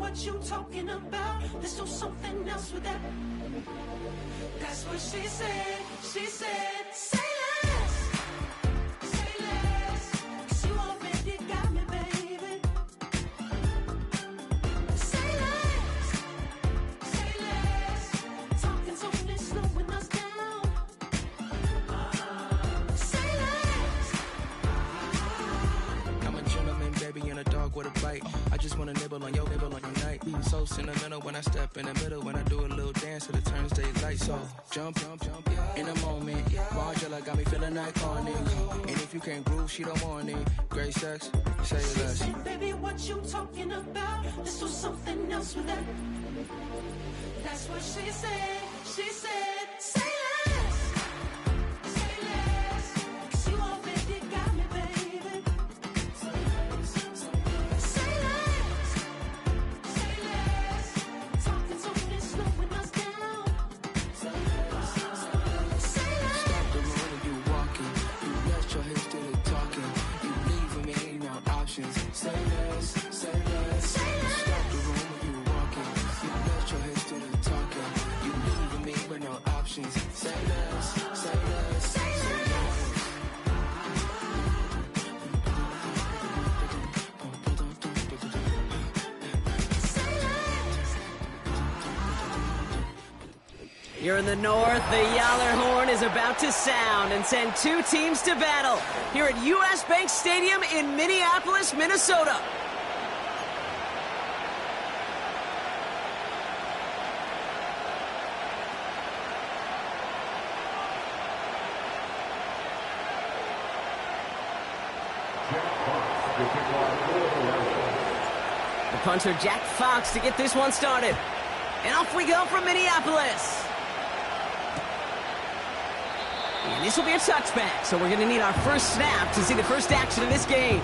what you talking about. Let's do something else with that. That's what she said. She said, say less. Say less. 'Cause you already got me, baby. Say less. Say less. Talking's only slowing us down. Say less. I'm a gentleman, baby, and a dog with a bite. I just wanna nibble on your night. So sentimental when I step in the middle. When I do a little dance till it turns daylight. So jump in a moment. Margella got me feeling iconic. And if you can't groove, she don't want it. Great sex, say less. Say, baby, what you talking about? Let's do something else with that. That's what she said. She said, say less. Say less. 'Cause you already got me, baby. Say less. Say less. Talking's only slowing us down. Say less. Say less. Stop the road when you walking. You rest your hips to the talking. You leaving me ain't no options. Say less, say less. Say less. Stop the road when you walking. You rest your hips to the talking. You leaving me with no options. Say less, say less, Say less. Here in the north, the Yaller horn is about to sound and send two teams to battle here at U.S. Bank Stadium in Minneapolis, Minnesota. The punter, Jack Fox, to get this one started. And off we go from Minneapolis. And this will be a touchback, so we're going to need our first snap to see the first action of this game.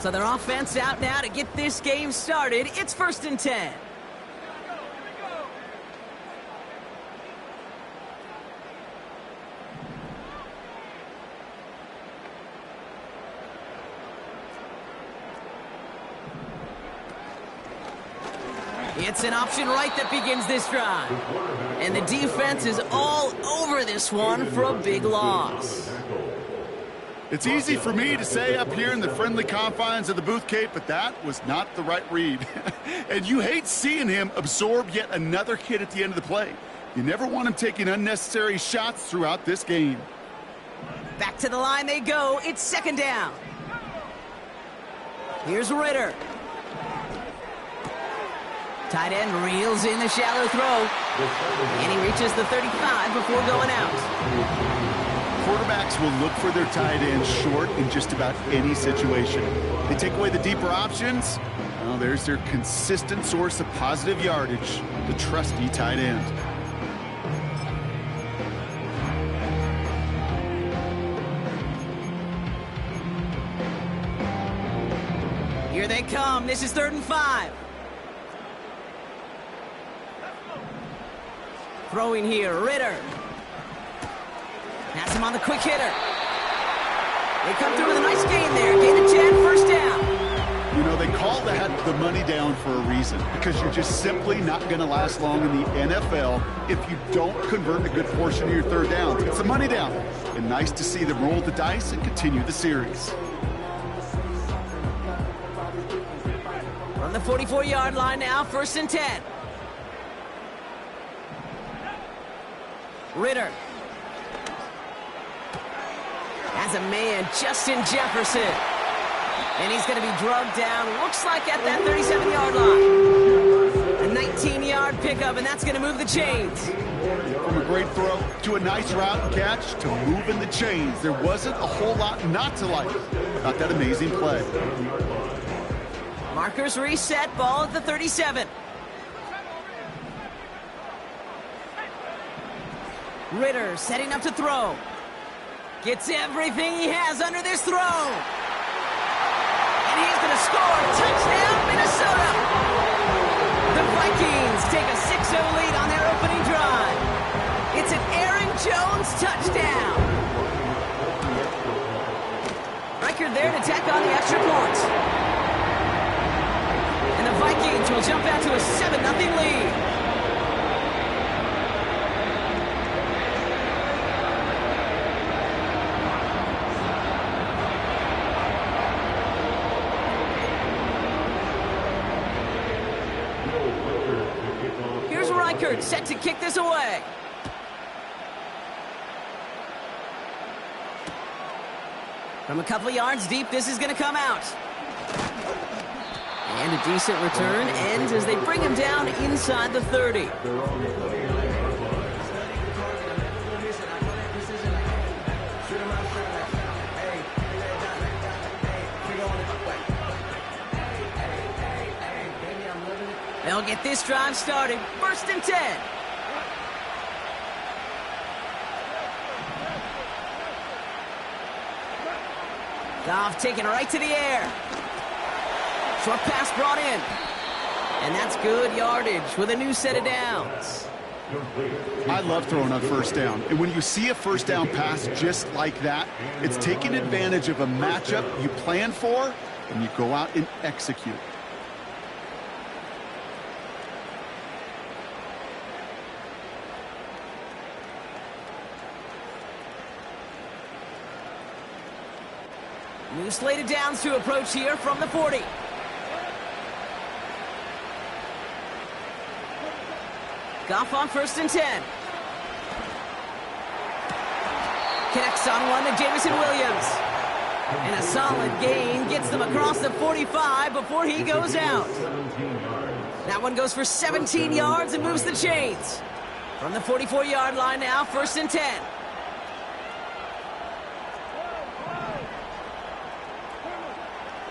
So their offense out now to get this game started. It's 1st and 10. It's an option right that begins this drive. And the defense is all over this one for a big loss. It's easy for me to say up here in the friendly confines of the booth, Kate, but that was not the right read. And you hate seeing him absorb yet another hit at the end of the play. You never want him taking unnecessary shots throughout this game. Back to the line they go. It's 2nd down. Here's Ritter. Tight end reels in the shallow throw. And he reaches the 35 before going out. Quarterbacks will look for their tight end short in just about any situation. They take away the deeper options. Well, there's their consistent source of positive yardage, the trusty tight end. Here they come. This is 3rd and 5. Throwing here, Ritter. Pass him on the quick hitter. They come through with a nice gain there. Gain of 10, 1st down. You know, they call that the money down for a reason, because you're just simply not going to last long in the NFL if you don't convert a good portion of your 3rd downs. It's a money down. And nice to see them roll the dice and continue the series. From the 44-yard line now, 1st and 10. Ritter. Has a man, Justin Jefferson. And he's going to be drugged down, looks like at that 37-yard line. A 19-yard pickup, and that's going to move the chains. From a great throw to a nice route and catch to moving the chains. There wasn't a whole lot not to like about that amazing play. Markers reset, ball at the 37. Ritter setting up to throw. Gets everything he has under this throw. And he's going to score. Touchdown, Minnesota. The Vikings take a 6-0 lead on their opening drive. It's an Aaron Jones touchdown. Reichard there to tack on the extra point. And the Vikings will jump out to a 7-0 lead. Set to kick this away. From a couple of yards deep, this is going to come out. And a decent return ends as they bring him down inside the 30. They'll get this drive started. 1st and 10. Goff taking it right to the air. Short pass brought in. And that's good yardage with a new set of downs. I love throwing on 1st down. And when you see a 1st down pass just like that, it's taking advantage of a matchup you plan for, and you go out and execute. New slated downs to approach here from the 40. Goff on 1st and 10. Connects on one to Jameson Williams. And a solid gain gets them across the 45 before he goes out. That one goes for 17 yards and moves the chains. From the 44-yard line now, 1st and 10.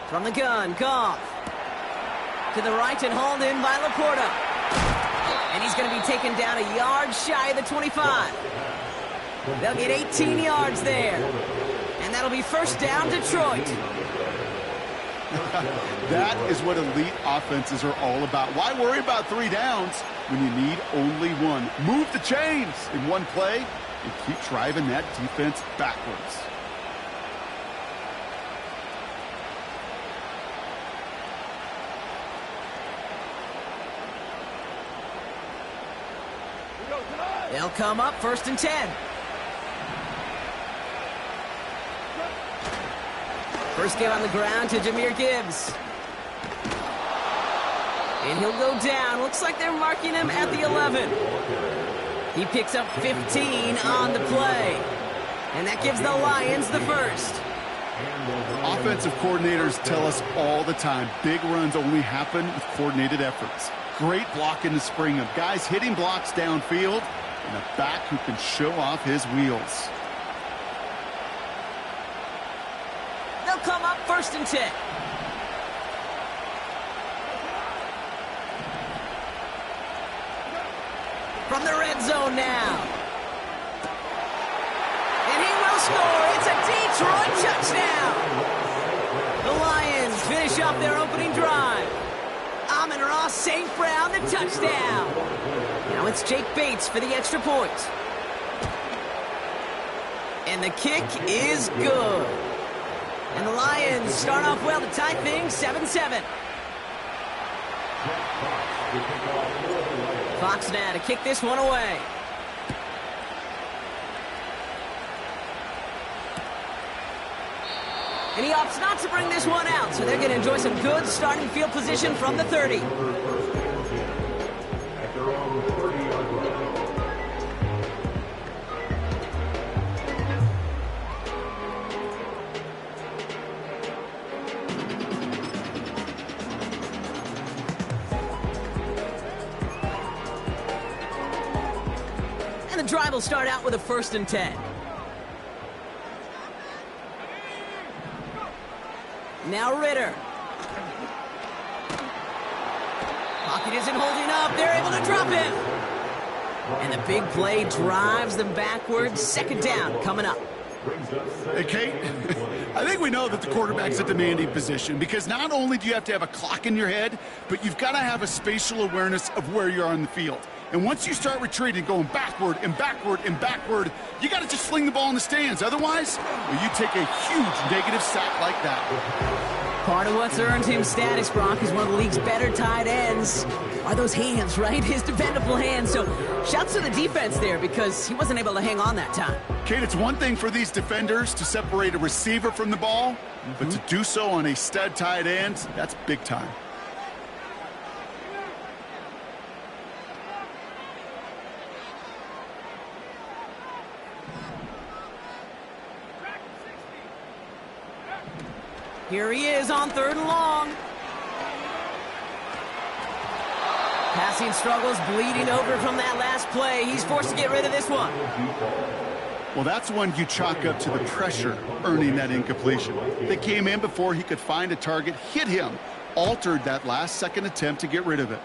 From the gun, Goff. To the right and hauled in by Laporta. And he's going to be taken down a yard shy of the 25. They'll get 18 yards there. And that'll be 1st down, Detroit. That is what elite offenses are all about. Why worry about 3 downs when you need only one? Move the chains in one play and keep driving that defense backwards. They'll come up 1st and 10. First get on the ground to Jahmyr Gibbs. And he'll go down. Looks like they're marking him at the 11. He picks up 15 on the play. And that gives the Lions the 1st. Offensive coordinators tell us all the time, big runs only happen with coordinated efforts. Great blocking to spring them. Guys hitting blocks downfield. And a back who can show off his wheels. They'll come up 1st and 10. From the red zone now. And he will score. It's a Detroit touchdown. The Lions finish off their opening drive. Amon-Ra St. Brown, the touchdown. Now it's Jake Bates for the extra point. And the kick is good. And the Lions start off well to tie things 7-7. Fox now to kick this one away. And he opts not to bring this one out, so they're going to enjoy some good starting field position from the 30. And the drive will start out with a 1st and 10. Now Ritter. Pocket isn't holding up. They're able to drop him. And the big play drives them backwards. 2nd down coming up. Hey, Kate, I think we know that the quarterback's a demanding position because not only do you have to have a clock in your head, but you've got to have a spatial awareness of where you are on the field. And once you start retreating, going backward and backward and backward, you got to just fling the ball in the stands. Otherwise, well, you take a huge negative sack like that. Part of what's earned him status, Brock, is one of the league's better tight ends. Are those hands, right? His dependable hands. So shouts to the defense there because he wasn't able to hang on that time. Kate, it's one thing for these defenders to separate a receiver from the ball, but to do so on a stud tight end, that's big time. Here he is on 3rd and long. Passing struggles bleeding over from that last play. He's forced to get rid of this one. Well, that's one you chalk up to the pressure earning that incompletion. They came in before he could find a target, hit him, altered that last-second attempt to get rid of it.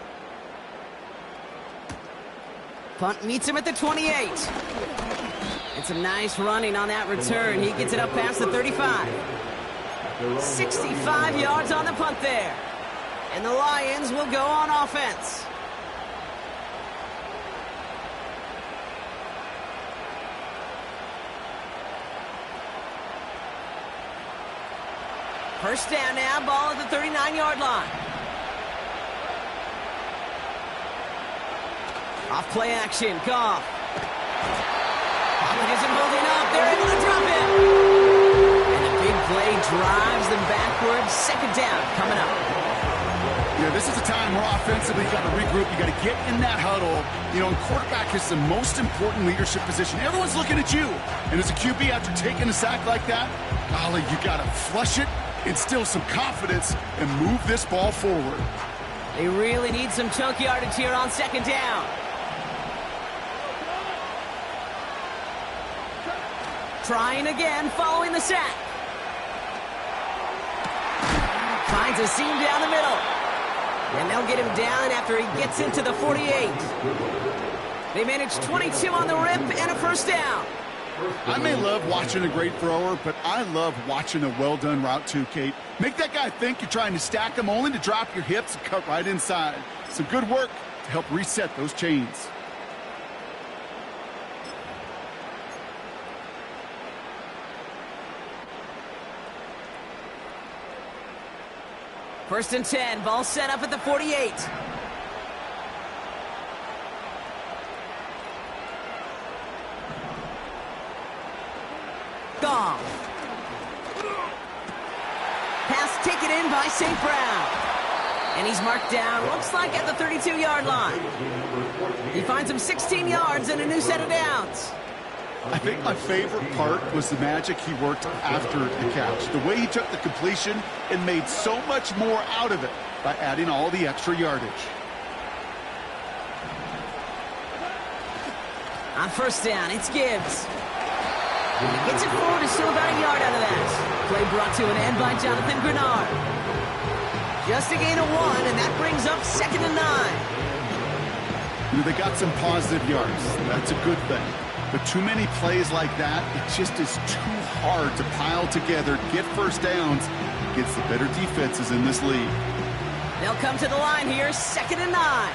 Punt meets him at the 28. It's a nice running on that return. He gets it up past the 35. 65 yards on the punt there. And the Lions will go on offense. First down now, ball at the 39-yard line. Off play action, Goff. Pocket isn't holding up. They're able to drop it. Big play drives them backwards. Second down coming up. Yeah, this is a time where offensively you got to regroup. You got to get in that huddle. You know, and quarterback is the most important leadership position. Everyone's looking at you. And as a QB, after taking a sack like that, golly, you got to flush it, instill some confidence, and move this ball forward. They really need some chunk yardage here on second down. Trying again following the sack. Finds a seam down the middle. And they'll get him down after he gets into the 48. They manage 22 on the rip and a first down. I may love watching a great thrower, but I love watching a well-done route too, Kate. Make that guy think you're trying to stack him only to drop your hips and cut right inside. Some good work to help reset those chains. First and 10, ball set up at the 48. Goff. Pass taken in by St. Brown. And he's marked down, looks like at the 32-yard line. He finds him 16 yards and a new set of downs. I think my favorite part was the magic he worked after the catch. The way he took the completion and made so much more out of it by adding all the extra yardage. On first down, it's Gibbs. And he gets it forward, is still about a yard out of that. Play brought to an end by Jonathan Grenard. Just a gain of 1, and that brings up 2nd and 9. You know, they got some positive yards. That's a good thing. But too many plays like that, it just is too hard to pile together, get first downs against the better defenses in this league. They'll come to the line here, 2nd and 9.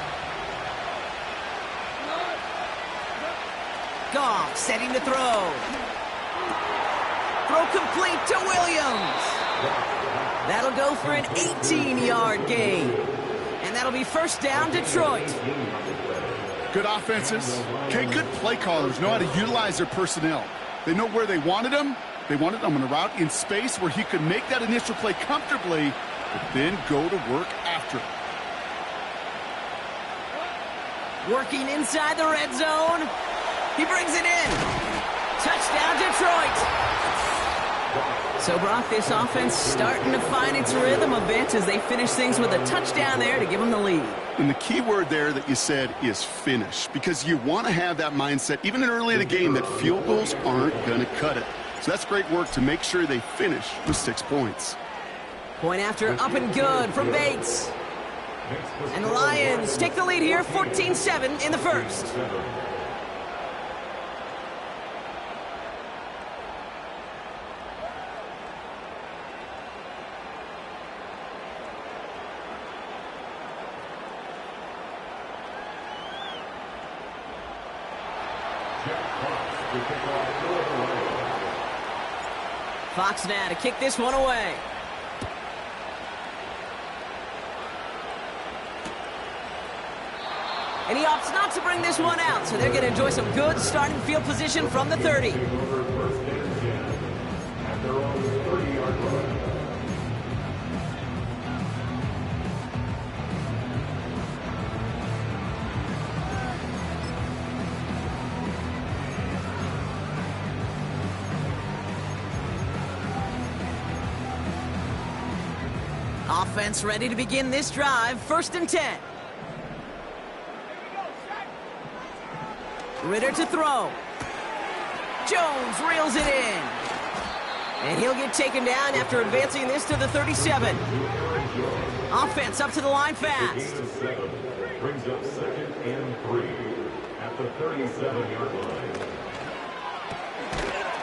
Goff setting to throw. Throw complete to Williams. That'll go for an 18-yard gain. And that'll be first down, Detroit. Good offenses. Okay, good play callers know how to utilize their personnel. They know where they wanted them. They wanted them on a route in space where he could make that initial play comfortably, but then go to work after it. Working inside the red zone. He brings it in. Touchdown, Detroit. So, Brock, this offense starting to find its rhythm a bit as they finish things with a touchdown there to give them the lead. And the key word there that you said is finish, because you want to have that mindset, even early in the game, that field goals aren't going to cut it. So that's great work to make sure they finish with 6 points. Point after up and good from Bates. And the Lions take the lead here, 14-7 in the first. Fox now to kick this one away. And he opts not to bring this one out, so they're going to enjoy some good starting field position from the 30. Offense ready to begin this drive. 1st and 10. Ritter to throw. Jones reels it in. And he'll get taken down after advancing this to the 37. Offense up to the line fast. Brings up 2nd and 3 at the 37-yard line.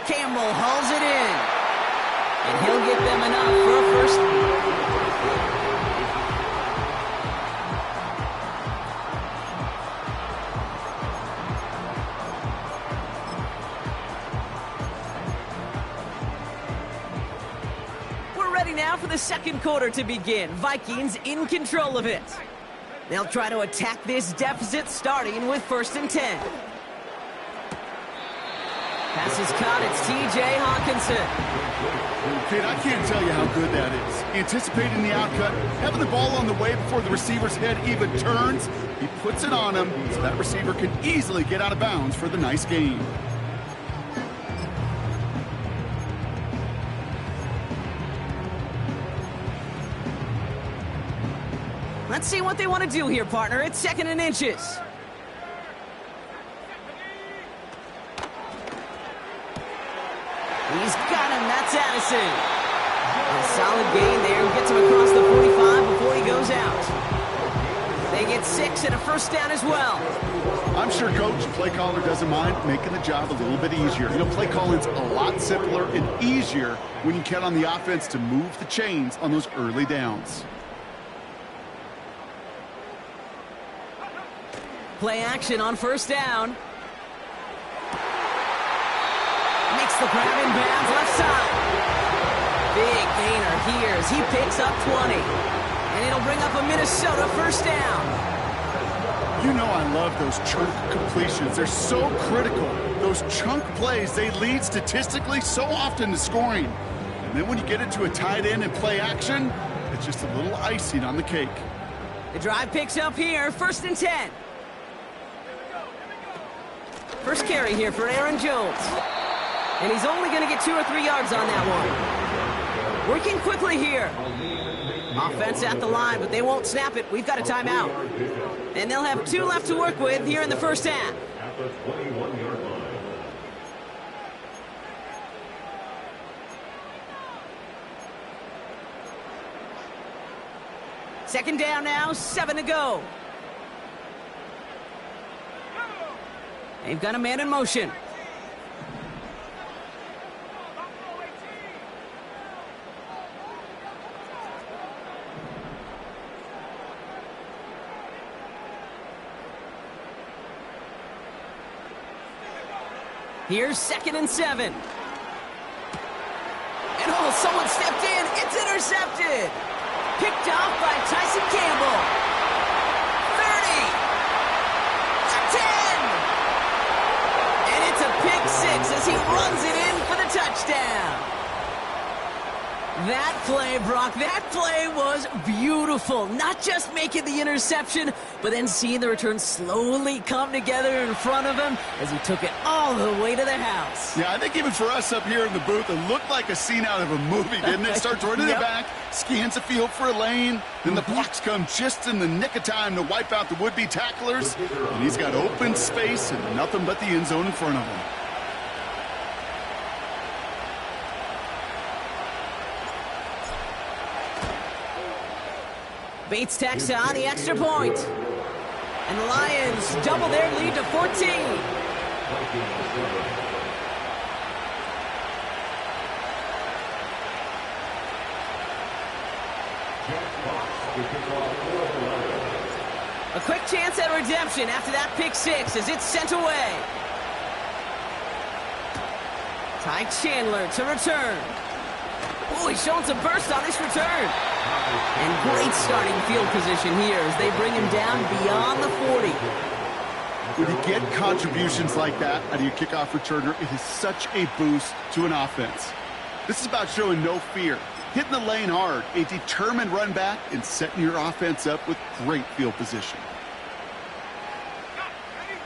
Campbell hauls it in. And he'll get them enough for a first. Now for the second quarter to begin. Vikings in control of it. They'll try to attack this deficit starting with 1st and 10. Pass is caught. It's T.J. Hawkinson. Kid, I can't tell you how good that is. Anticipating the outcut, having the ball on the way before the receiver's head even turns. He puts it on him so that receiver can easily get out of bounds for the nice gain. Let's see what they want to do here, partner. It's 2nd and inches. He's got him. That's Addison. A solid gain there. Gets him across the 45 before he goes out. They get 6 and a first down as well. I'm sure Coach, play caller, doesn't mind making the job a little bit easier. You know, play calling's a lot simpler and easier when you count on the offense to move the chains on those early downs. Play action on 1st down. Makes the grab in bounds left side. Big gainer here as he picks up 20. And it'll bring up a Minnesota first down. You know I love those chunk completions. They're so critical. Those chunk plays, they lead statistically so often to scoring. And then when you get into a tight end and play action, it's just a little icing on the cake. The drive picks up here. 1st and 10. First carry here for Aaron Jones. And he's only going to get 2 or 3 yards on that one. Working quickly here. Offense at the line, but they won't snap it. We've got a timeout. And they'll have 2 left to work with here in the first half. At the 21-yard line. Second down now, 7 to go. They've got a man in motion. Here's 2nd and 7. And oh, someone stepped in. It's intercepted. Picked off by Tyson Campbell. 30. 10. And it's a pick 6 as he runs it in for the touchdown. That play, Brock, that play was beautiful. Not just making the interception, but then seeing the return slowly come together in front of him as he took it all the way to the house. Yeah, I think even for us up here in the booth, it looked like a scene out of a movie, didn't it? Starts running it back, scans the field for a lane, then the blocks come just in the nick of time to wipe out the would-be tacklers, and he's got open space and nothing but the end zone in front of him. Bates tacks on the extra point. And the Lions double their lead to 14. A quick chance at redemption after that pick 6 as it's sent away. Ty Chandler to return. Oh, he's showing some burst on this return. And great starting field position here as they bring him down beyond the 40. When you get contributions like that out of your kickoff returner, it is such a boost to an offense. This is about showing no fear, hitting the lane hard, a determined run back, and setting your offense up with great field position.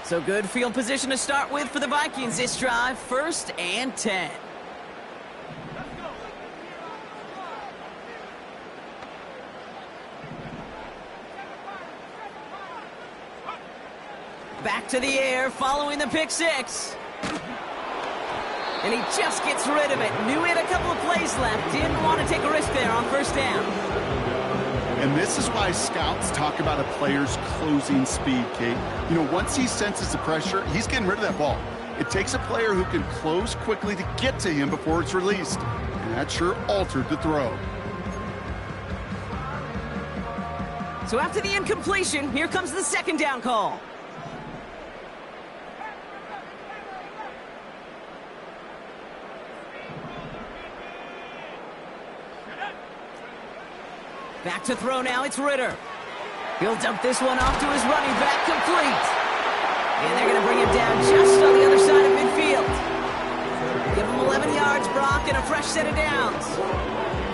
So good field position to start with for the Vikings this drive. 1st and 10. Back to the air following the pick six. And he just gets rid of it. Knew he had a couple of plays left. Didn't want to take a risk there on 1st down. And this is why scouts talk about a player's closing speed, Kate. You know, once he senses the pressure, he's getting rid of that ball. It takes a player who can close quickly to get to him before it's released. And that sure altered the throw. So after the incompletion, here comes the 2nd down call. Back to throw now, it's Ritter. He'll dump this one off to his running back, complete. And they're going to bring him down just on the other side of midfield. Give him 11 yards, Brock, and a fresh set of downs.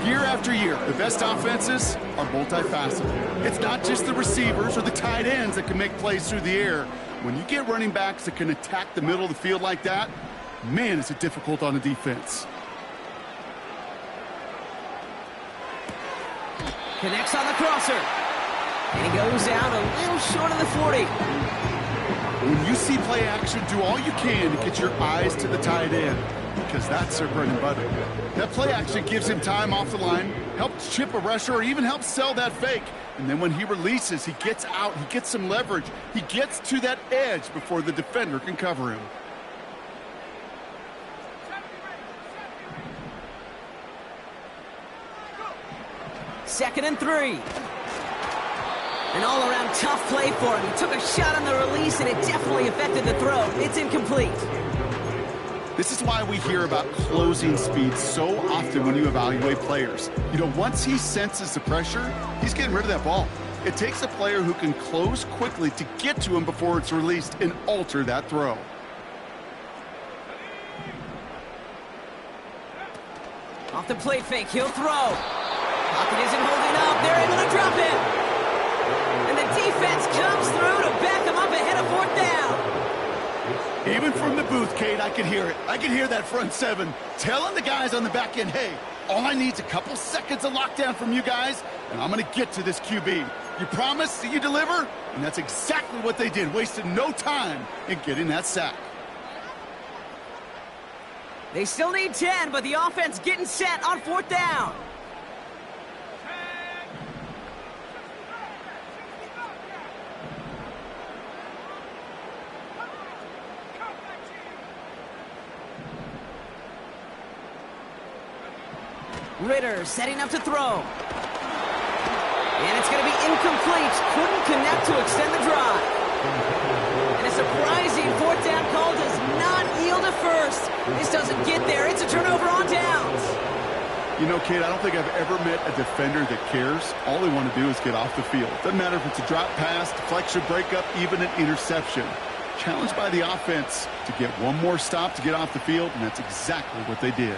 Year after year, the best offenses are multifaceted. It's not just the receivers or the tight ends that can make plays through the air. When you get running backs that can attack the middle of the field like that, man, is it difficult on the defense. Connects on the crosser. And he goes out a little short of the 40. When you see play action, do all you can to get your eyes to the tight end, because that's their bread and butter. That play action gives him time off the line, helps chip a rusher, or even helps sell that fake. And then when he releases, he gets out, he gets some leverage. He gets to that edge before the defender can cover him. Second and 3. An all-around tough play for him. He took a shot on the release, and it definitely affected the throw. It's incomplete. This is why we hear about closing speed so often when you evaluate players. You know, once he senses the pressure, he's getting rid of that ball. It takes a player who can close quickly to get to him before it's released and alter that throw. Off the play fake, he'll throw. Pocket isn't holding up. They're able to drop him. And the defense comes through to back him up ahead of 4th down. Even from the booth, Kate, I could hear it. I could hear that front 7 telling the guys on the back end, hey, all I need is a couple seconds of lockdown from you guys, and I'm going to get to this QB. You promise that you deliver? And that's exactly what they did, wasted no time in getting that sack. They still need 10, but the offense getting set on 4th down. Ritter setting up to throw. And it's going to be incomplete. Couldn't connect to extend the drive. And a surprising 4th down call does not yield a first. This doesn't get there. It's a turnover on downs. You know, Kate, I don't think I've ever met a defender that cares. All they want to do is get off the field. Doesn't matter if it's a drop pass, deflection, breakup, even an interception. Challenged by the offense to get one more stop to get off the field, and that's exactly what they did.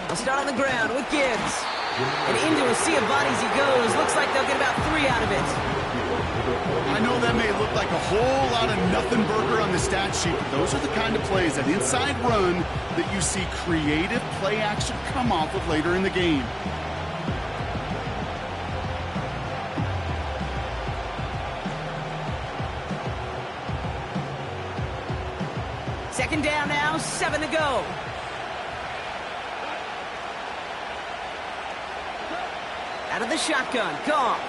They'll start on the ground with Gibbs. And into a sea of bodies he goes. Looks like they'll get about 3 out of it. I know that may look like a whole lot of nothing burger on the stat sheet, but those are the kind of plays, that inside run, that you see creative play action come off of later in the game. Second down now, 7 to go. Out of the shotgun, Goff.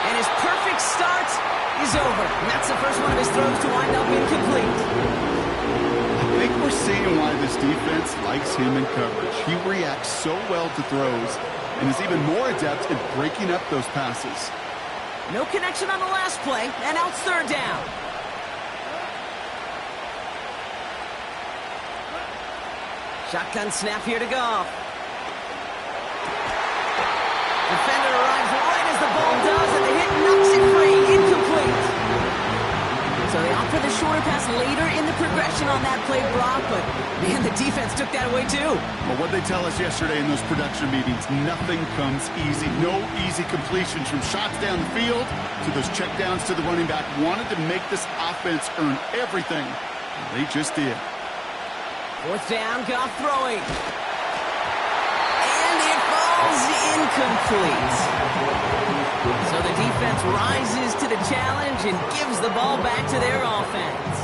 And his perfect start is over. And that's the first one of his throws to wind up incomplete. think we're seeing why this defense likes him in coverage. He reacts so well to throws and is even more adept at breaking up those passes. No connection on the last play, and now it's third down. Shotgun snap here to Goff. Defender arrives right as the ball does, and the hit knocks it free. Incomplete. So they opt for the shorter pass later in the progression on that play, Brock, but man, the defense took that away too. Well, what they tell us yesterday in those production meetings, nothing comes easy. No easy completions from shots down the field to those checkdowns to the running back. Wanted to make this offense earn everything. They just did. Fourth down, Goff throwing. And it falls incomplete. So the defense rises to the challenge and gives the ball back to their offense.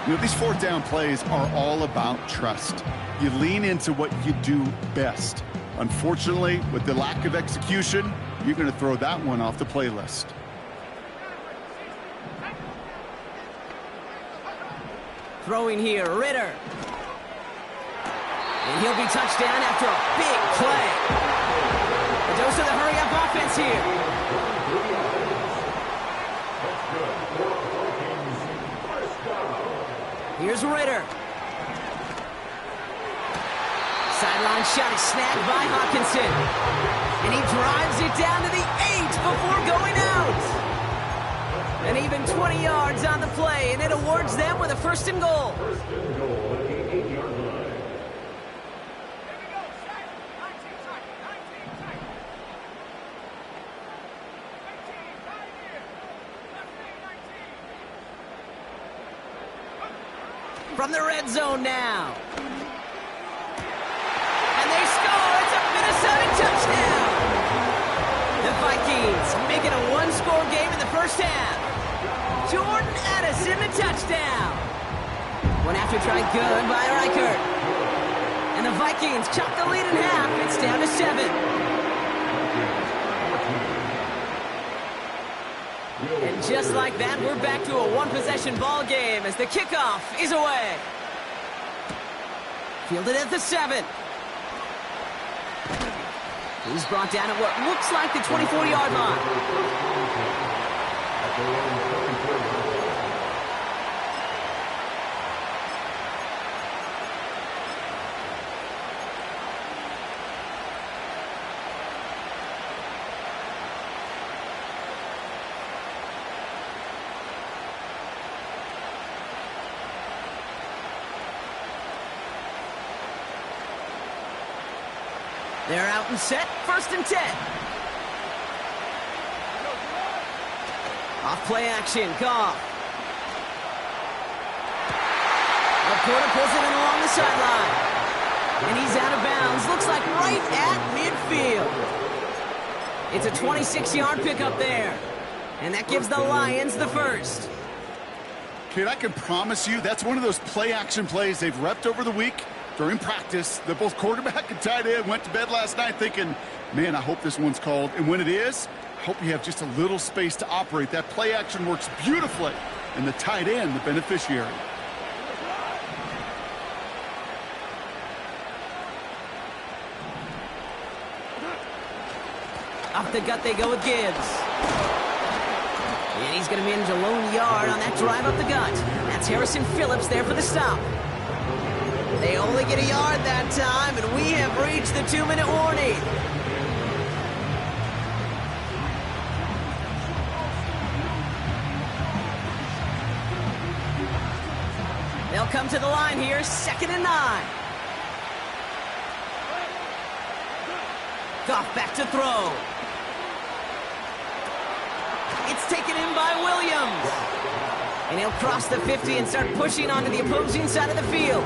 You know, these fourth down plays are all about trust. You lean into what you do best. Unfortunately, with the lack of execution, you're going to throw that one off the playlist. Throwing here, Ritter. And he'll be touched down after a big play. A dose of the hurry-up offense here. Here's Ritter. Sideline shot is snagged by Hawkinson. And he drives it down to the 8 before going out. And even 20 yards on the play, and it awards them with a first and goal. First and goal at the 8-yard line. From the red zone now. And they score. It's a Minnesota touchdown. The Vikings make it a one-score game in the first half. Jordan Addison, the touchdown. One after try good by Reichert. And the Vikings chop the lead in half. It's down to 7. And just like that, we're back to a one-possession ball game as the kickoff is away. Fielded at the 7. He's brought down at what looks like the 24-yard line. They're out and set, first and 10. Off play action, Goff. Laporta pulls it in along the sideline. And he's out of bounds, looks like right at midfield. It's a 26-yard pickup there. And that gives the Lions the first. Kid, I can promise you that's one of those play-action plays they've repped over the week. During practice, the both quarterback and tight end went to bed last night thinking, man, I hope this one's called. And when it is, I hope you have just a little space to operate. That play action works beautifully, and the tight end, the beneficiary. Off the gut they go with Gibbs. And he's going to manage a lone yard on that drive up the gut. That's Harrison Phillips there for the stop. They only get a yard that time, and we have reached the 2-minute warning. They'll come to the line here, 2nd and 9. Goff back to throw. It's taken in by Williams. And he'll cross the 50 and start pushing onto the opposing side of the field.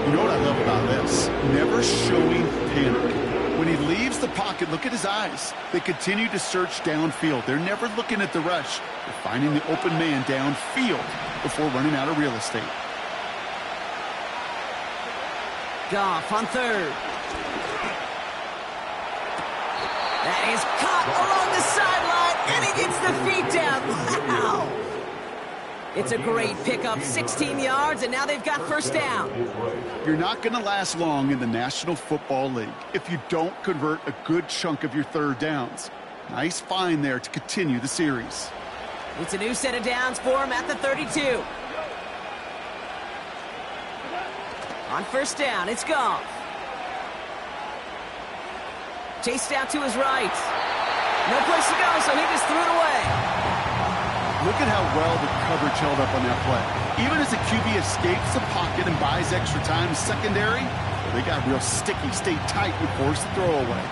You know what I love about this? Never showing panic. When he leaves the pocket, look at his eyes. They continue to search downfield. They're never looking at the rush. They're finding the open man downfield before running out of real estate. Goff on 3rd. That is caught along the sideline, and he gets the feet down. Wow! It's a great pickup, 16 yards, and now they've got first down. You're not going to last long in the National Football League if you don't convert a good chunk of your third downs. Nice find there to continue the series. It's a new set of downs for him at the 32. On first down, it's Goff. Chased out to his right. No place to go, so he just threw it away. Look at how well the coverage held up on that play. Even as the QB escapes the pocket and buys extra time in secondary, they got real sticky, stayed tight, and forced the throwaway.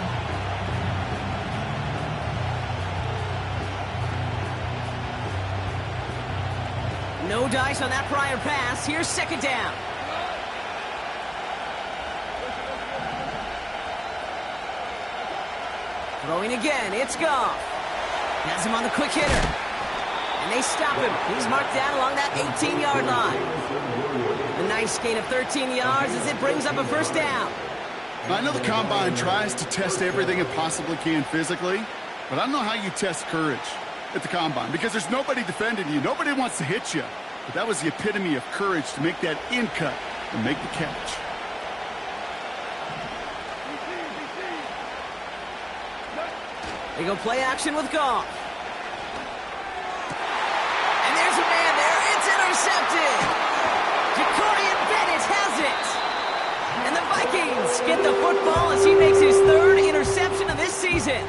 No dice on that prior pass. Here's second down. Throwing again, it's Goff. Has him on the quick hitter. And they stop him. He's marked down along that 18-yard line. A nice gain of 13 yards as it brings up a first down. I know the Combine tries to test everything it possibly can physically, but I don't know how you test courage at the Combine because there's nobody defending you. Nobody wants to hit you. But that was the epitome of courage to make that in cut and make the catch. They go play action with Goff. And there's a man there. It's intercepted. Jacorian Bennett has it. And the Vikings get the football as he makes his third interception of this season.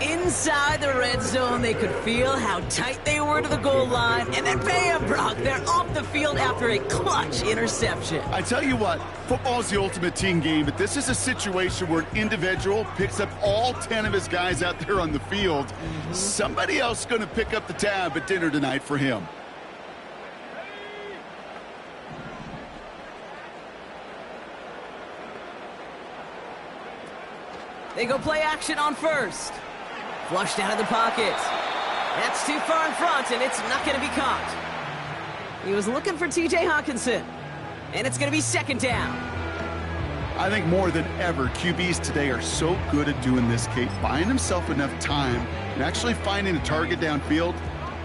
Inside the red zone, they could feel how tight they were to the goal line. And then bam, Brock, they're off the field after a clutch interception. I tell you what, football is the ultimate team game, but this is a situation where an individual picks up all 10 of his guys out there on the field. Somebody else is going to pick up the tab at dinner tonight for him. They go play action on first. Flushed out of the pocket. That's too far in front, and it's not going to be caught. He was looking for T.J. Hawkinson, and it's going to be second down. I think more than ever, QBs today are so good at doing this, Kate, buying himself enough time and actually finding a target downfield.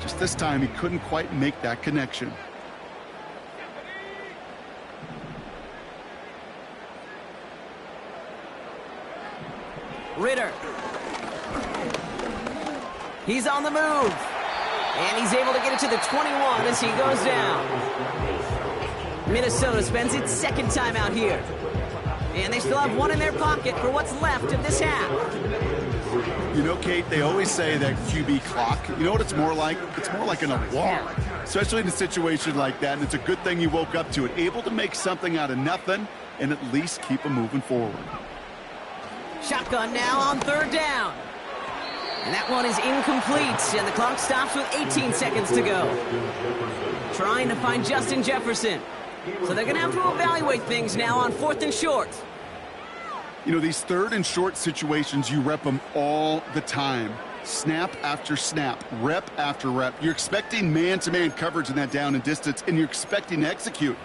Just this time, he couldn't quite make that connection. Ritter. He's on the move. And he's able to get it to the 21 as he goes down. Minnesota spends its second time out here. And they still have one in their pocket for what's left of this half. You know, Kate, they always say that QB clock, you know what it's more like? It's more like an alarm, especially in a situation like that. And it's a good thing you woke up to it, able to make something out of nothing and at least keep them moving forward. Shotgun now on third down. And that one is incomplete, and the clock stops with 18 seconds to go. Trying to find Justin Jefferson. So they're going to have to evaluate things now on fourth and short. You know, these third and short situations, you rep them all the time. Snap after snap, rep after rep. You're expecting man-to-man coverage in that down and distance, and you're expecting to execute.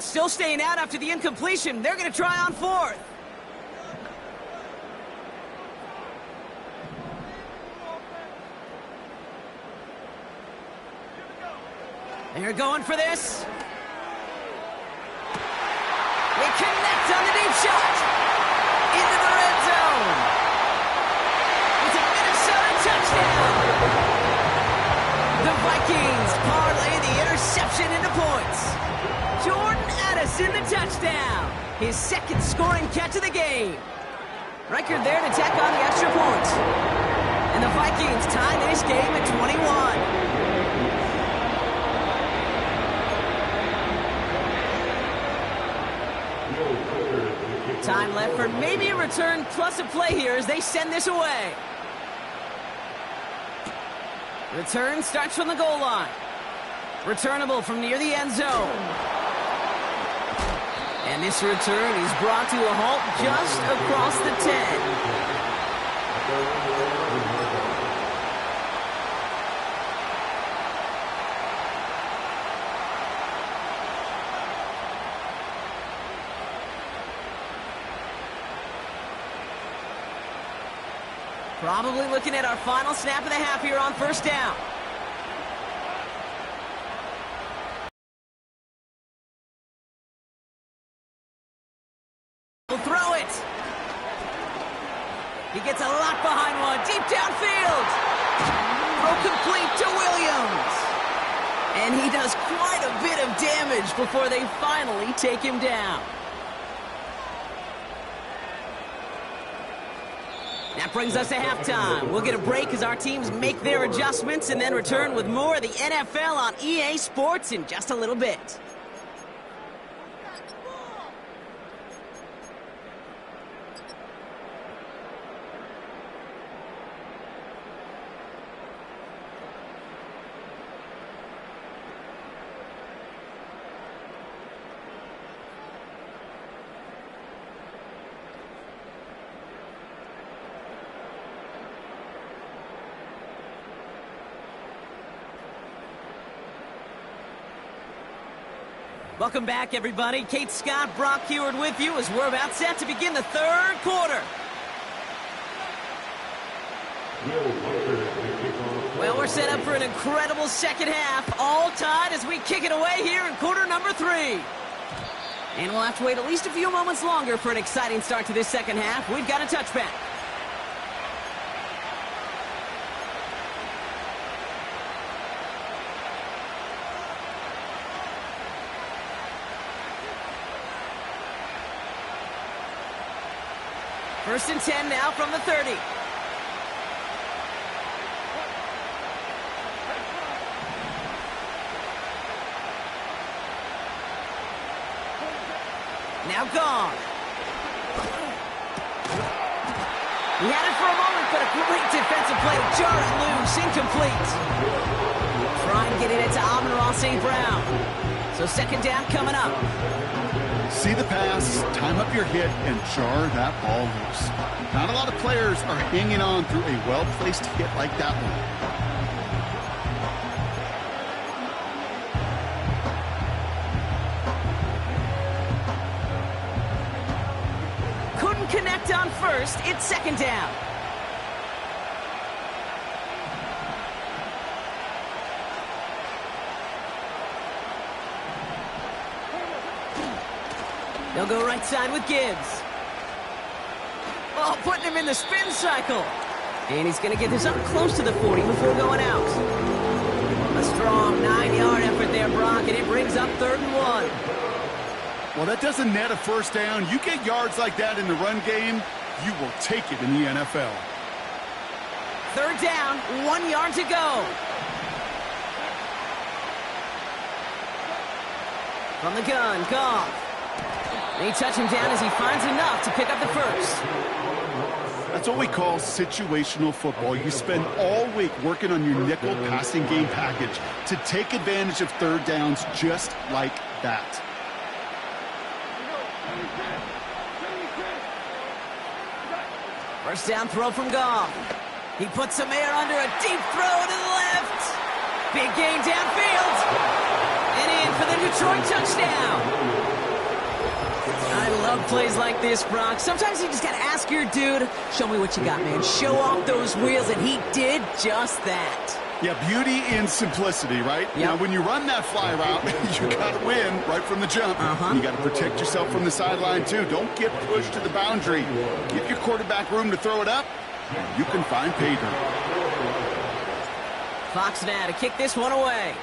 Still staying out after the incompletion. They're going to try on fourth. They're going for this. They connect on the deep shot. Into the red zone. It's a Minnesota touchdown. The Vikings parlay the interception into points. Jordan Addison the touchdown. His second scoring catch of the game. Record there to tack on the extra point. And the Vikings tie this game at 21. Time left for maybe a return plus a play here as they send this away. Return starts from the goal line. Returnable from near the end zone. And this return is brought to a halt just across the 10. Probably looking at our final snap of the half here on first down. We'll throw it. He gets a lot behind one, deep downfield. Throw complete to Williams. And he does quite a bit of damage before they finally take him down. That brings us to halftime. We'll get a break as our teams make their adjustments and then return with more of the NFL on EA Sports in just a little bit. Welcome back, everybody. Kate Scott, Brock Heward with you as we're about set to begin the third quarter. Well, we're set up for an incredible second half, all tied as we kick it away here in quarter number 3. And we'll have to wait at least a few moments longer for an exciting start to this second half. We've got a touchback. First and 10 now from the 30. Now gone. He had it for a moment, but a great defensive play to jar it loose, incomplete. Trying getting it to Amon-Ra St. Brown. So second down coming up. See the pass, time up your hit, and jar that ball loose. Not a lot of players are hanging on through a well-placed hit like that one. Couldn't connect on first. It's second down. They'll go right side with Gibbs. Oh, putting him in the spin cycle. And he's going to get this up close to the 40 before going out. A strong 9-yard effort there, Brock, and it brings up 3rd and 1. Well, that doesn't net a first down. You get yards like that in the run game, you will take it in the NFL. 3rd down, 1 yard to go. From the gun, Goff. They touch him down as he finds enough to pick up the first. That's what we call situational football. You spend all week working on your nickel passing game package to take advantage of 3rd downs just like that. First down throw from Goff. He puts some air under a deep throw to the left. Big gain downfield. And in for the Detroit touchdown. I love plays like this, Brock. Sometimes you just got to ask your dude, show me what you got, man. Show off those wheels, and he did just that. Yeah, beauty in simplicity, right? Yep. Now, when you run that fly route, you got to win right from the jump. You got to protect yourself from the sideline, too. Don't get pushed to the boundary. Give your quarterback room to throw it up, and you can find pay dirt. Fox now to kick this one away.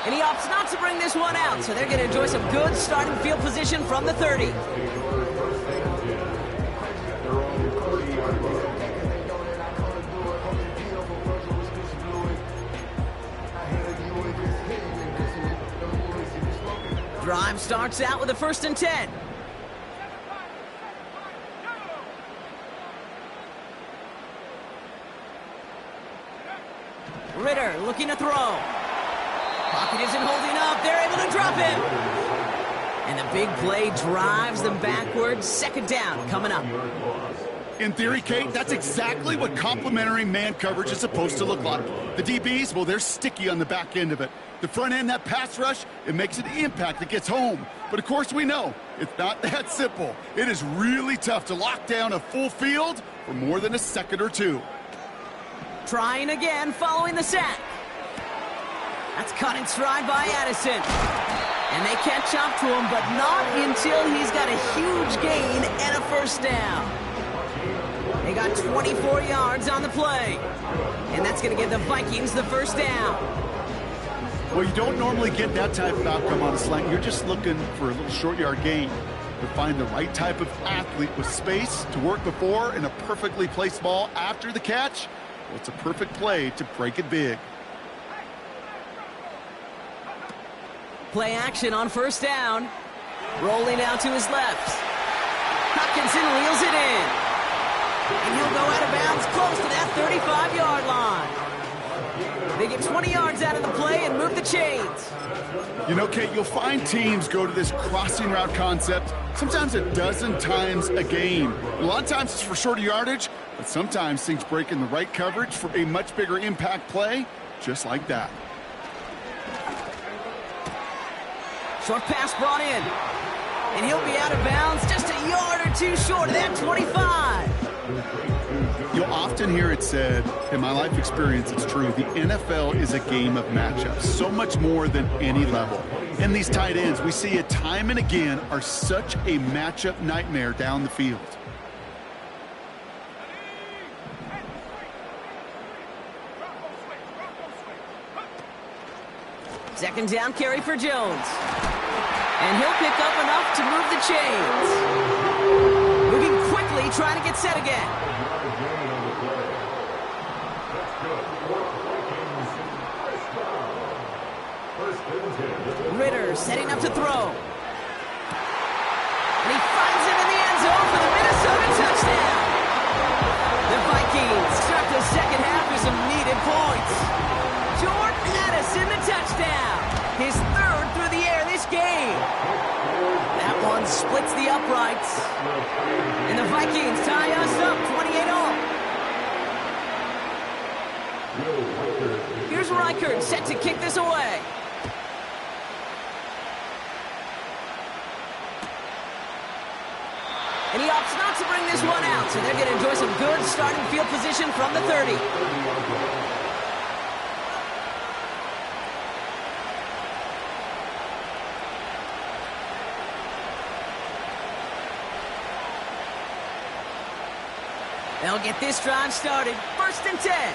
And he opts not to bring this one out, so they're going to enjoy some good starting field position from the 30. Drive starts out with a 1st and 10. Ritter looking to throw. Pocket isn't holding up. They're able to drop him. And the big play drives them backwards. 2nd down coming up. In theory, Kate, that's exactly what complementary man coverage is supposed to look like. The DBs, well, they're sticky on the back end of it. The front end, that pass rush, it makes an impact that gets home. But of course we know it's not that simple. It is really tough to lock down a full field for more than a second or two. Trying again following the sack. That's caught in stride by Addison. And they catch up to him, but not until he's got a huge gain and a first down. They got 24 yards on the play. And that's going to give the Vikings the first down. Well, you don't normally get that type of outcome on a slant. You're just looking for a little short yard gain. To find the right type of athlete with space to work before and a perfectly placed ball after the catch, well, it's a perfect play to break it big. Play action on first down. Rolling out to his left. Hutchinson wheels it in. And he'll go out of bounds close to that 35-yard line. They get 20 yards out of the play and move the chains. You know, Kate, you'll find teams go to this crossing route concept sometimes a dozen times a game. A lot of times it's for shorter yardage, but sometimes things break in the right coverage for a much bigger impact play, just like that. Short pass brought in. And he'll be out of bounds just a yard or two short of that 25. You'll often hear it said, in my life experience, it's true, the NFL is a game of matchups, so much more than any level. And these tight ends, we see it time and again, are such a matchup nightmare down the field. Second down carry for Jones. And he'll pick up enough to move the chains. Moving quickly, trying to get set again. Ritter setting up to throw. And he finds him in the end zone for the Minnesota touchdown. The Vikings start the second half with some needed points. Jordan Addison, the touchdown. His third through the air this game. That one splits the uprights. And the Vikings tie us up 28-all. Here's Reichert set to kick this away. And he opts not to bring this one out, so they're going to enjoy some good starting field position from the 30. They'll get this drive started. 1st and 10.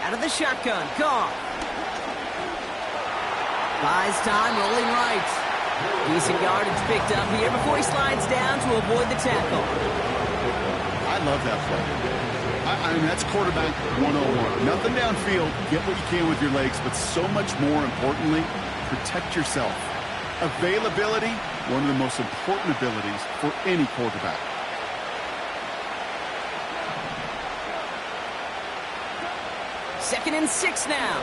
Out of the shotgun, Goff. Buys time, rolling right. Decent yardage picked up here before he slides down to avoid the tackle. I love that play. I mean, that's quarterback 101. Nothing downfield, get what you can with your legs, but so much more importantly, protect yourself. Availability, one of the most important abilities for any quarterback. Second and 6 now.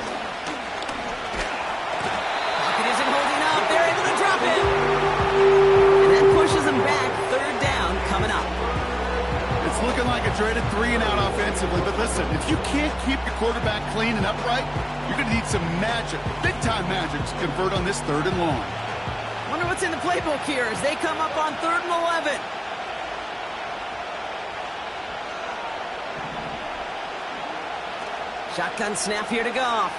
Pocket isn't holding up. They're able to drop him. And that pushes them back. 3rd down coming up. It's looking like a dreaded 3-and-out offensively, but listen, if you can't keep your quarterback clean and upright, you're going to need some magic, big-time magic, to convert on this 3rd and long. Wonder what's in the playbook here as they come up on 3rd and 11. Shotgun snap here to Goff.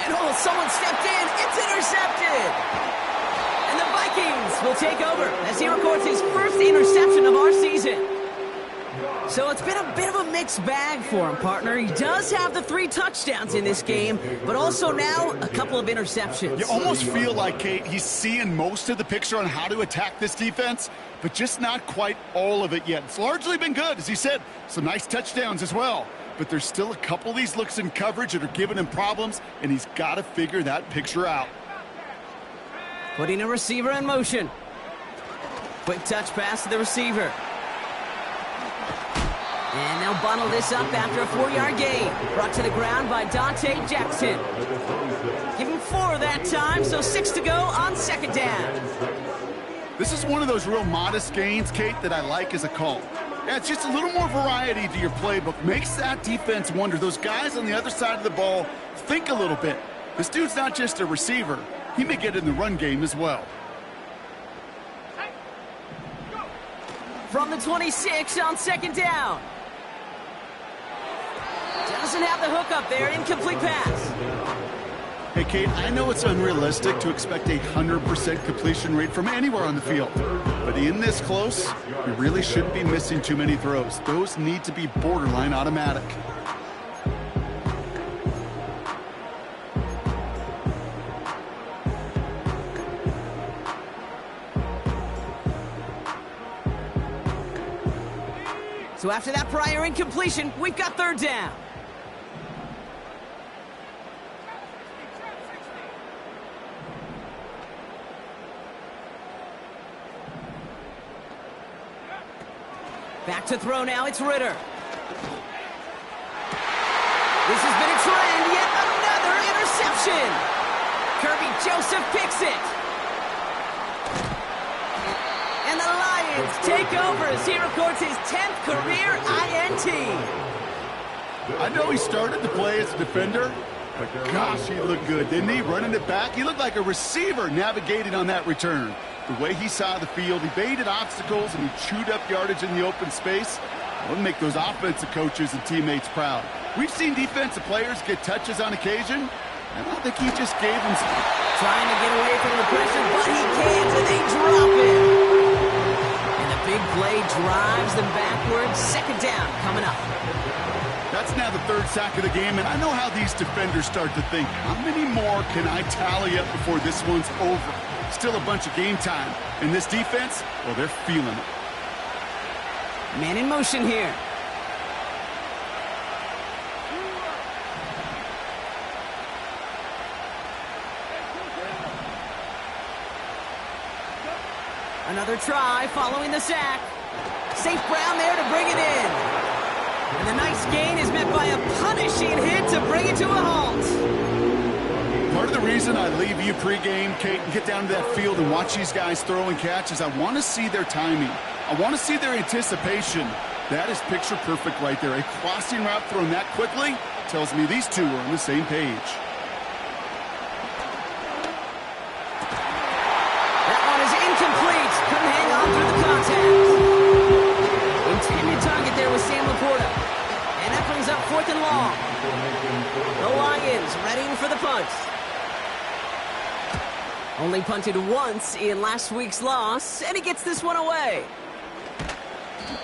And oh, someone stepped in. It's intercepted. And the Vikings will take over as he records his first interception of our season. So it's been a bit of a mixed bag for him, partner. He does have the 3 touchdowns in this game, but also now a couple of interceptions. You almost feel like, Kate, he's seeing most of the picture on how to attack this defense, but just not quite all of it yet. It's largely been good, as he said. Some nice touchdowns as well. But there's still a couple of these looks in coverage that are giving him problems, and he's got to figure that picture out. Putting a receiver in motion. Quick touch pass to the receiver. And they'll bundle this up after a 4-yard gain. Brought to the ground by Dante Jackson. Give him 4 that time, so 6 to go on second down. This is one of those real modest gains, Kate, that I like as a call. Yeah, it's just a little more variety to your playbook. Makes that defense wonder. Those guys on the other side of the ball think a little bit. This dude's not just a receiver. He may get in the run game as well. From the 26 on second down. Doesn't have the hook up there. Incomplete pass. Hey, Kate, I know it's unrealistic to expect a 100% completion rate from anywhere on the field. But in this close, you really shouldn't be missing too many throws. Those need to be borderline automatic. So after that prior incompletion, we've got third down. Back to throw now, it's Ritter. This has been a trend, yet another interception. Kirby Joseph picks it. And the Lions take over as he records his 10th career INT. I know he started to play as a defender, but gosh, he looked good, didn't he? Running it back, he looked like a receiver navigating on that return. The way he saw the field, he baited obstacles, and he chewed up yardage in the open space. It would make those offensive coaches and teammates proud. We've seen defensive players get touches on occasion, and I think he just gave them some. Trying to get away from the pressure, but he can't, and they drop him. And the big play drives them backwards. Second down coming up. That's now the 3rd sack of the game, and I know how these defenders start to think. How many more can I tally up before this one's over? Still a bunch of game time. And this defense, well, they're feeling it. Man in motion here. Another try following the sack. Safe Brown there to bring it in. And the nice gain is met by a punishing hit to bring it to a halt. Part of the reason I leave you pregame, Kate, and get down to that field and watch these guys throw and catch is I want to see their timing. I want to see their anticipation. That is picture perfect right there. A crossing route thrown that quickly tells me these two are on the same page. That one is incomplete. Couldn't hang on through the contact. Intended target there was Sam Laporta. And that brings up 4th and long. The Lions readying for the punt. Only punted once in last week's loss, and he gets this one away.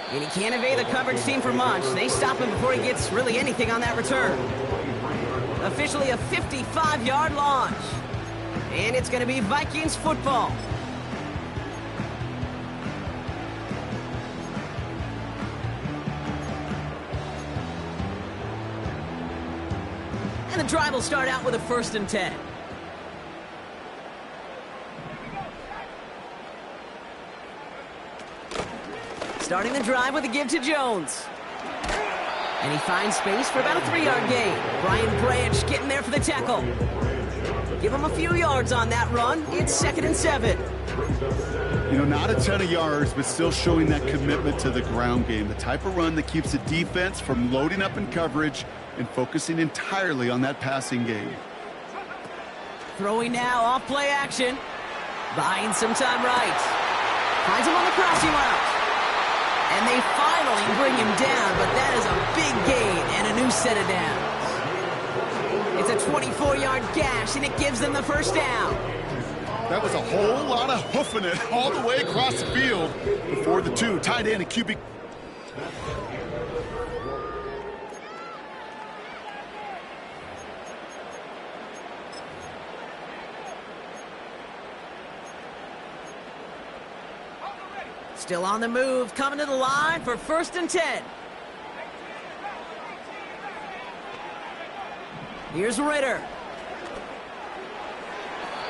And he can't evade the coverage team for much. They stop him before he gets really anything on that return. Officially a 55-yard launch. And it's going to be Vikings football. And the drive will start out with a 1st and 10. Starting the drive with a give to Jones. And he finds space for about a 3-yard gain. Brian Branch getting there for the tackle. Give him a few yards on that run. It's 2nd and 7. You know, not a ton of yards, but still showing that commitment to the ground game. The type of run that keeps the defense from loading up in coverage and focusing entirely on that passing game. Throwing now off play action. Buying some time right. Finds him on the crossing route. And they finally bring him down, but that is a big gain and a new set of downs. It's a 24-yard gash, and it gives them the 1st down. That was a whole lot of hoofing it all the way across the field before the two tight end and QB. Still on the move, coming to the line for 1st and 10. Here's Ritter.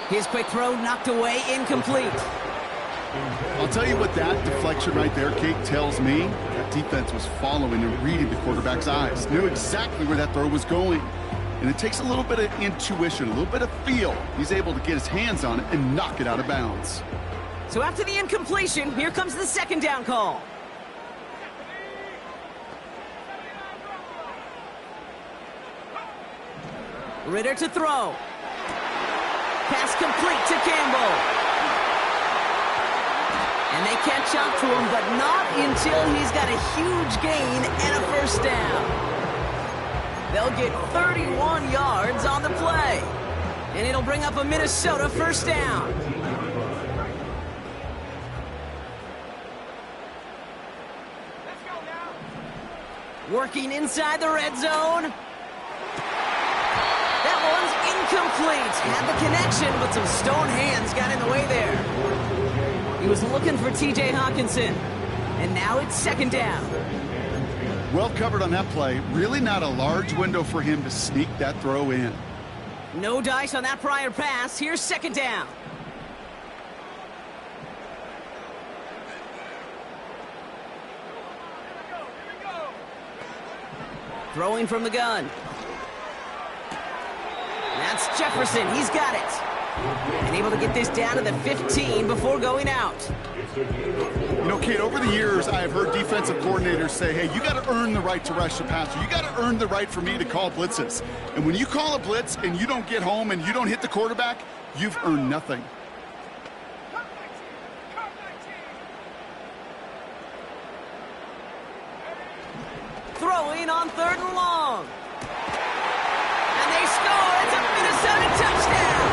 His quick throw knocked away, incomplete. I'll tell you what that deflection right there, Kate, tells me. That defense was following and reading the quarterback's eyes. Knew exactly where that throw was going. And it takes a little bit of intuition, a little bit of feel. He's able to get his hands on it and knock it out of bounds. So after the incompletion, here comes the second down call. Ritter to throw. Pass complete to Campbell. And they catch up to him, but not until he's got a huge gain and a first down. They'll get 31 yards on the play. And it'll bring up a Minnesota first down. Working inside the red zone. That one's incomplete. Had the connection, but some stone hands got in the way there. He was looking for T.J. Hawkinson. And now it's second down. Well covered on that play. Really not a large window for him to sneak that throw in. No dice on that prior pass. Here's second down. Throwing from the gun. That's Jefferson. He's got it. And able to get this down to the 15 before going out. You know, Kate, over the years, I have heard defensive coordinators say, hey, you got to earn the right to rush the passer. You got to earn the right for me to call blitzes. And when you call a blitz and you don't get home and you don't hit the quarterback, you've earned nothing. Throwing on third and long. And they score. It's a Minnesota touchdown.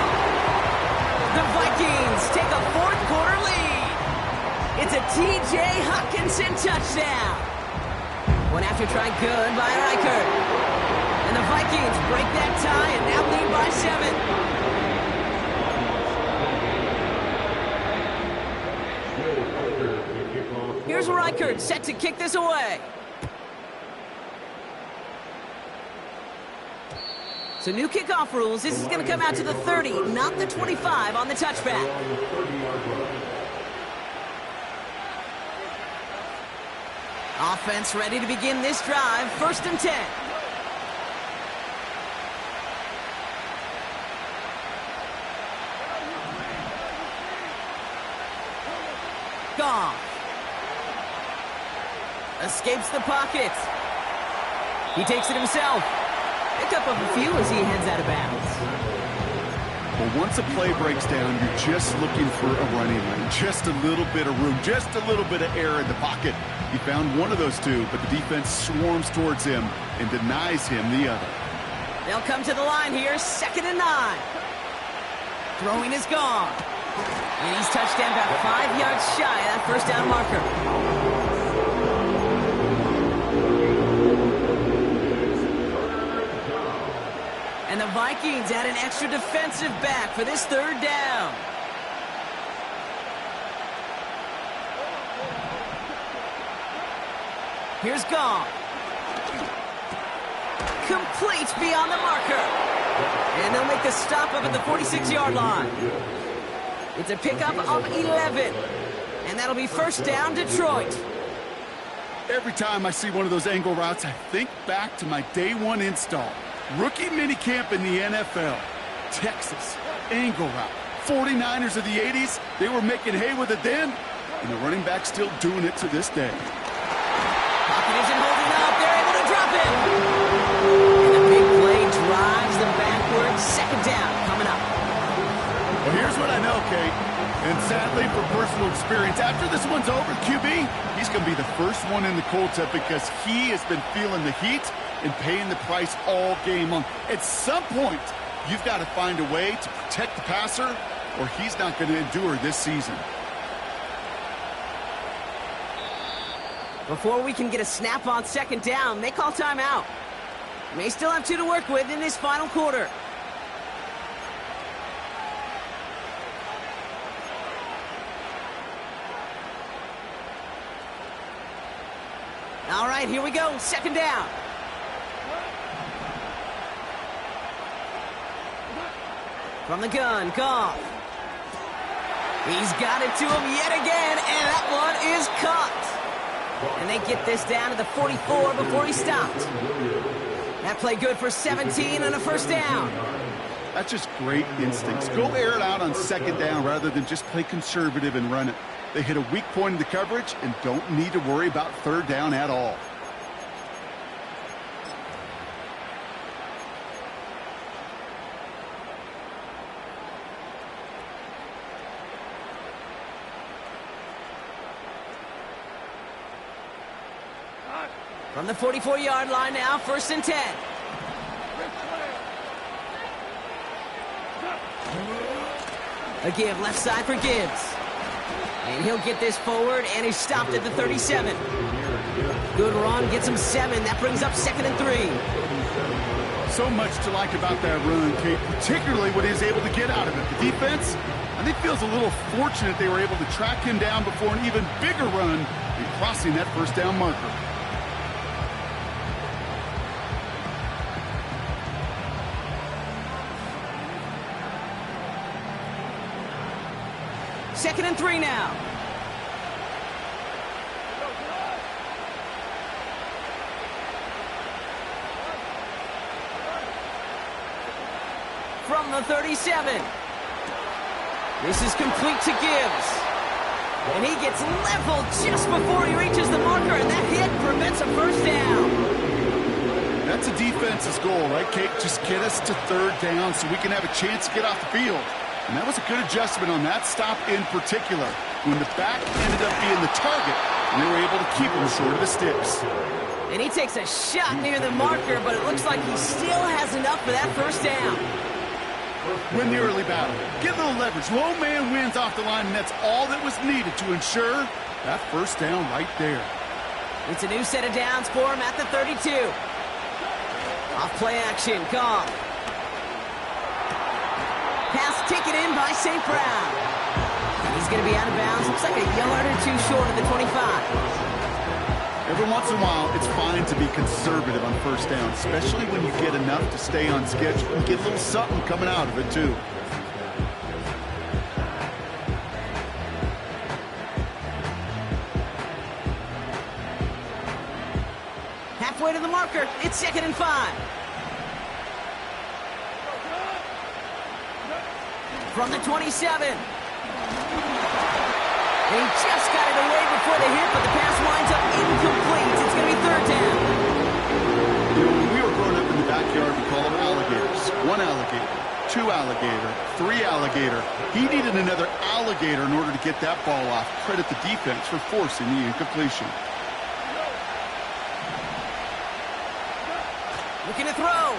The Vikings take a fourth quarter lead. It's a T.J. Hawkinson touchdown. One after try good by Reichert. And the Vikings break that tie and now lead by 7. Here's Reichert set to kick this away. So new kickoff rules. This is going to come out to the 30, not the 25 on the touchback. Offense ready to begin this drive. First and 10. Goff. Escapes the pocket. He takes it himself. Pick up a few as he heads out of bounds. Well, once a play breaks down, you're just looking for a running lane. Just a little bit of room, just a little bit of air in the pocket. He found one of those two, but the defense swarms towards him and denies him the other. They'll come to the line here, 2nd and 9. Throwing is gone. And he's touched down about 5 yards shy of that first down marker. And the Vikings add an extra defensive back for this third down. Here's Goff. Complete beyond the marker. And they'll make the stop up at the 46-yard line. It's a pickup of 11. And that'll be first down, Detroit. Every time I see one of those angle routes, I think back to my day one install. Rookie minicamp in the NFL. Texas, angle route. 49ers of the 80s, they were making hay with it then, and the running back's still doing it to this day. Pocket isn't holding up. They're able to drop it. And the big play drives them backwards. Second down coming up. Well, here's what I know, Kate. And sadly, for personal experience, after this one's over, QB, he's going to be the first one in the cold tub because he has been feeling the heat and paying the price all game long. At some point, you've got to find a way to protect the passer or he's not going to endure this season. Before we can get a snap on second down, they call timeout. May still have 2 to work with in this final quarter. All right, here we go. Second down. From the gun, Goff. He's got it to him yet again, and that one is caught. And they get this down to the 44 before he stopped. That play good for 17 and a first down. That's just great instincts. Go air it out on second down rather than just play conservative and run it. They hit a weak point in the coverage and don't need to worry about third down at all. From the 44-yard line now, 1st and 10. A give left side for Gibbs. And he'll get this forward, and he's stopped at the 37. Good run, gets him 7. That brings up 2nd and 3. So much to like about that run, Kate, particularly what he was able to get out of it. The defense, I think, feels a little fortunate they were able to track him down before an even bigger run in crossing that first down marker. Second and 3 now. From the 37. This is complete to Gibbs. And he gets leveled just before he reaches the marker, and that hit prevents a first down. That's a defense's goal, right, Kate? Just get us to third down so we can have a chance to get off the field. And that was a good adjustment on that stop in particular, when the back ended up being the target, and they were able to keep him short of the sticks. And he takes a shot near the marker, but it looks like he still has enough for that first down. Win the early battle. Get a little leverage. Low man wins off the line, and that's all that was needed to ensure that first down right there. It's a new set of downs for him at the 32. Off play action, Cobb. Pass taken in by St. Brown. He's going to be out of bounds. Looks like a yard or two short of the 25. Every once in a while, it's fine to be conservative on first down, especially when you get enough to stay on schedule and get a little something coming out of it, too. Halfway to the marker. It's 2nd and 5. From the 27. He just got it away before the hit, but the pass winds up incomplete. It's going to be third down. When we were growing up in the backyard, we call them alligators. 1 alligator, 2 alligator, 3 alligator. He needed another alligator in order to get that ball off. Credit the defense for forcing the incompletion. Looking to throw.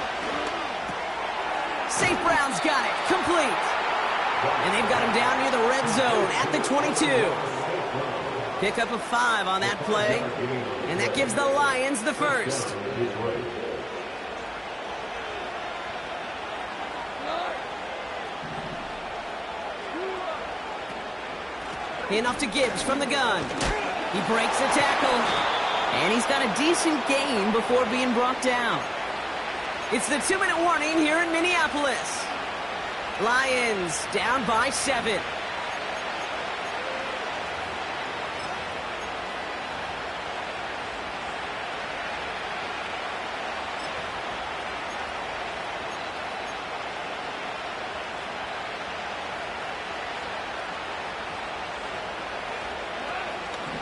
St. Brown's got it. Complete. And they've got him down near the red zone at the 22. Pick up a 5 on that play. And that gives the Lions the first. Enough to Gibbs from the gun. He breaks the tackle. And he's got a decent gain before being brought down. It's the 2-minute warning here in Minneapolis. Lions down by 7.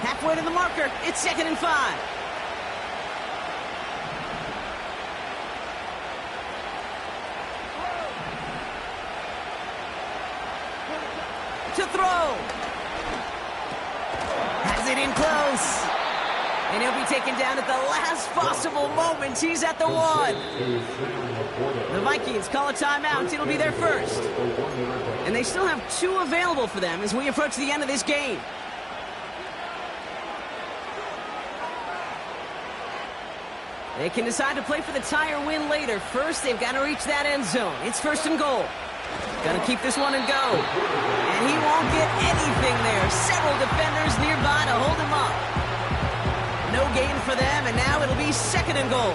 Halfway to the marker. It's 2nd and 5. To throw. Has it in close. And he'll be taken down at the last possible moment. He's at the 1. The Vikings call a timeout. It'll be their first. And they still have 2 available for them as we approach the end of this game. They can decide to play for the tie or win later. First, they've got to reach that end zone. It's 1st and goal. Got to keep this one and go. And he won't get anything there. Several defenders nearby to hold him up. No gain for them, and now it'll be 2nd and goal.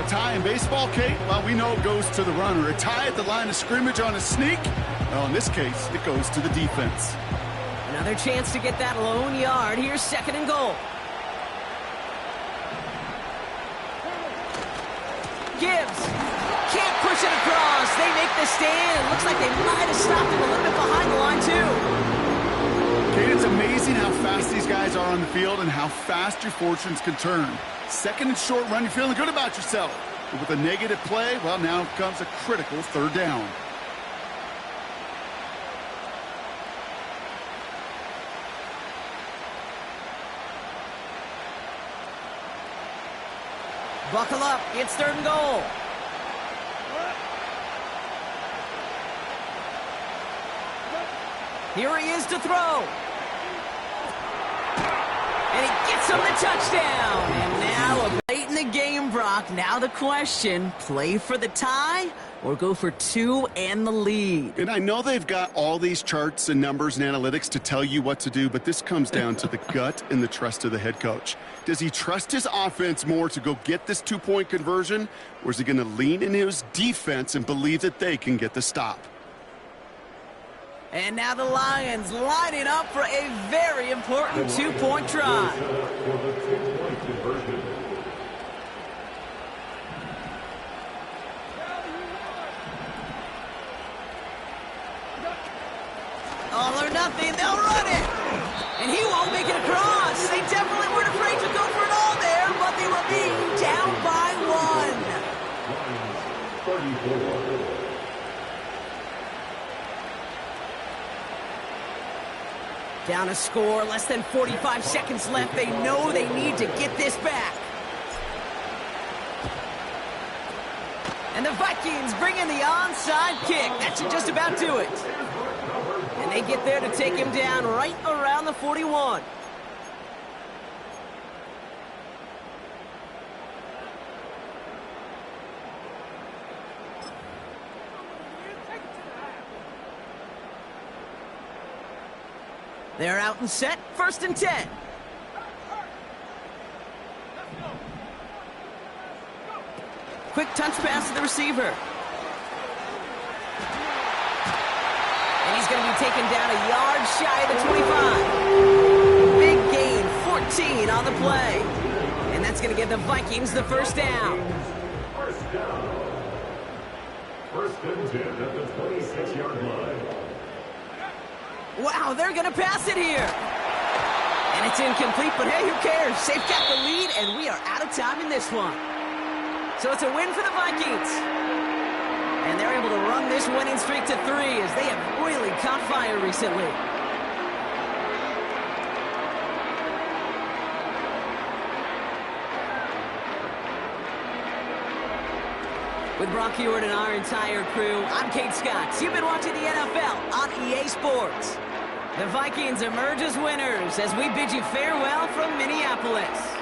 A tie in baseball, Kate? Well, we know it goes to the runner. A tie at the line of scrimmage on a sneak? Well, in this case, it goes to the defense. Another chance to get that lone yard. Here's 2nd and goal. Gibbs can't push it across. They make the stand. It looks like they might have stopped him a little bit behind the line, too. Kate, it's amazing how fast these guys are on the field and how fast your fortunes can turn. 2nd and short run, you're feeling good about yourself. But with a negative play, well, now comes a critical 3rd down. Buckle up. It's 3rd and goal. Here he is to throw. And he gets him the touchdown. And now late in the game, Brock. Now the question, play for the tie or go for 2 and the lead? And I know they've got all these charts and numbers and analytics to tell you what to do, but this comes down to the gut and the trust of the head coach. Does he trust his offense more to go get this 2-point conversion, or is he going to lean into his defense and believe that they can get the stop? And now the Lions lining up for a very important 2-point try. All or nothing, they'll run it. And he won't make it across. They definitely weren't afraid to go for it all there, but they were being down by 1. Down a score, less than 45 seconds left. They know they need to get this back. And the Vikings bring in the onside kick. That should just about do it. And they get there to take him down right around the 41. They're out and set. 1st and 10. Quick touch pass to the receiver. And he's going to be taken down a yard shy of the 25. Big gain, 14 on the play. And that's going to give the Vikings the 1st down. 1st and 10 at the 26-yard line. Wow, they're going to pass it here. And it's incomplete, but hey, who cares? They've got the lead, and we are out of time in this one. So it's a win for the Vikings. And they're able to run this winning streak to 3 as they have really caught fire recently. With Brock Heward and our entire crew, I'm Kate Scott. You've been watching the NFL on EA Sports. The Vikings emerge as winners as we bid you farewell from Minneapolis.